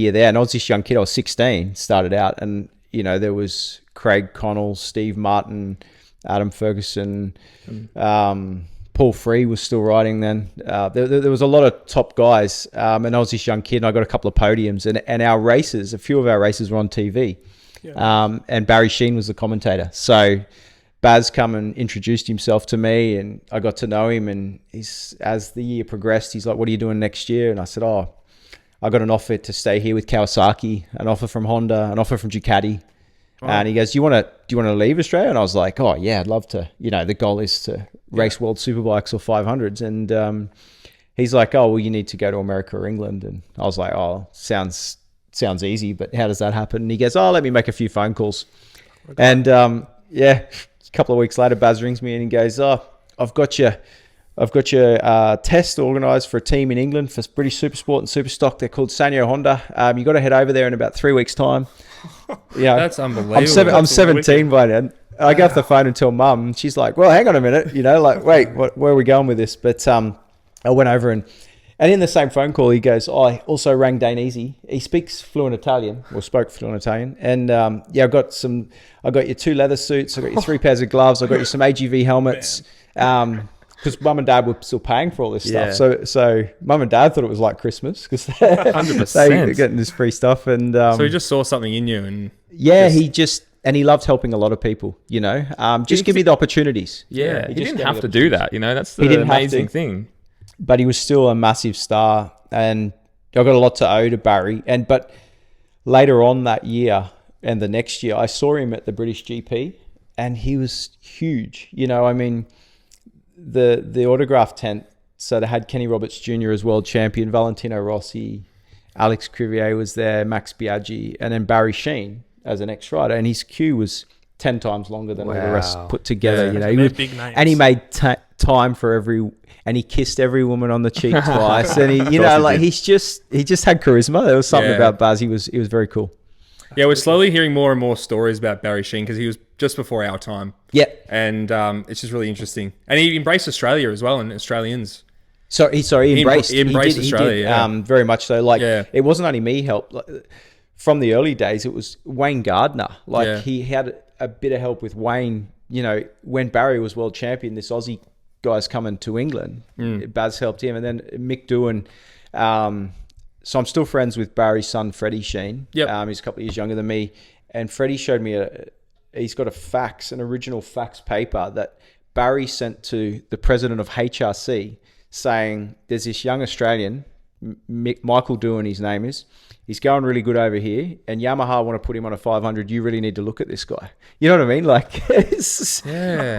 year there, and I was this young kid. I was 16, started out, and there was Craig Connell, Steve Martin, Adam Ferguson, Paul Free was still riding then. There was a lot of top guys, and I was this young kid, and I got a couple of podiums, and our races, a few of our races were on TV, and Barry Sheene was the commentator. So Baz come and introduced himself to me, and I got to know him, and as the year progressed, he's like, "What are you doing next year?" And I said, "Oh, I got an offer to stay here with Kawasaki, an offer from Honda, an offer from Ducati." Oh. And he goes, do you want to leave Australia? And I was like, "Oh yeah, I'd love to. The goal is to race world superbikes or 500s." And he's like, "Oh, well, you need to go to America or England." And I was like, "Oh, sounds easy, but how does that happen?" And he goes, "Oh, let me make a few phone calls." Okay. And a couple of weeks later, Baz rings me and he goes, "Oh, I've got your test organised for a team in England for British Supersport and Superstock. They're called Sanyo Honda. You got to head over there in about 3 weeks' time." That's unbelievable. I'm 17 by then. I go off the phone and tell Mum, and she's like, "Well, hang on a minute, wait, where are we going with this?" But I went over and in the same phone call, he goes, "I also rang Dainese. He speaks fluent Italian, or spoke fluent Italian. And I got your 2 leather suits. I got your 3 pairs of gloves. I got you some AGV helmets." Because Mum and Dad were still paying for all this stuff. So Mum and Dad thought it was like Christmas because they were getting this free stuff. And so he just saw something in you. And he loved helping a lot of people, just give me the opportunities. Yeah, he didn't have to do that, that's the amazing thing. But he was still a massive star, and I got a lot to owe to Barry. But later on that year and the next year, I saw him at the British GP, and he was huge. The autograph tent, so they had Kenny Roberts Jr. as world champion, Valentino Rossi, Alex Crivier was there, Max Biaggi, and then Barry Sheene as an ex-rider, and his queue was 10 times longer than all the rest put together. Big names. And he made time for and he kissed every woman on the cheek twice, and he he just had charisma. There was something about Baz. He was very cool. Yeah, we're slowly hearing more and more stories about Barry Sheene because he was just before our time. Yeah. And it's just really interesting. And he embraced Australia as well and Australians. He embraced Australia. He did, very much so. It wasn't only me help. From the early days, it was Wayne Gardner. He had a bit of help with Wayne. When Barry was world champion, this Aussie guy's coming to England. Baz helped him. And then Mick Doohan. So I'm still friends with Barry's son, Freddie Sheene. Yep. He's a couple of years younger than me. And Freddie showed me he's got an original fax paper that Barry sent to the president of HRC saying, "There's this young Australian, Michael Doohan, his name is. He's going really good over here, and Yamaha want to put him on a 500. You really need to look at this guy." You know what I mean? It's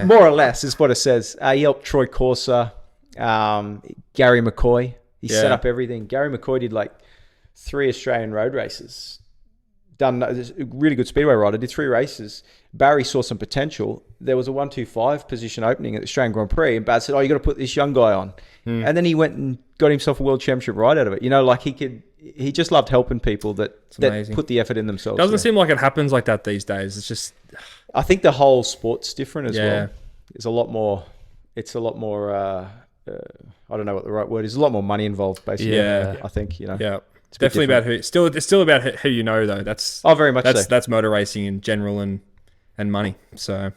more or less is what it says. He helped Troy Corsa, Gary McCoy. He set up everything. Gary McCoy did 3 Australian road races. Done a really good speedway rider. Did 3 races. Barry saw some potential. There was a 125 position opening at the Australian Grand Prix, and Baz said, "Oh, you got to put this young guy on." And then he went and got himself a world championship ride out of it. He just loved helping people that put the effort in themselves. Doesn't seem like it happens like that these days. It's just, I think the whole sport's different as well. It's a lot more. I don't know what the right word is. There's a lot more money involved, basically. Yeah. I think, Yeah. It's definitely about who. It's still about who though. That's very much so. That's motor racing in general and money. So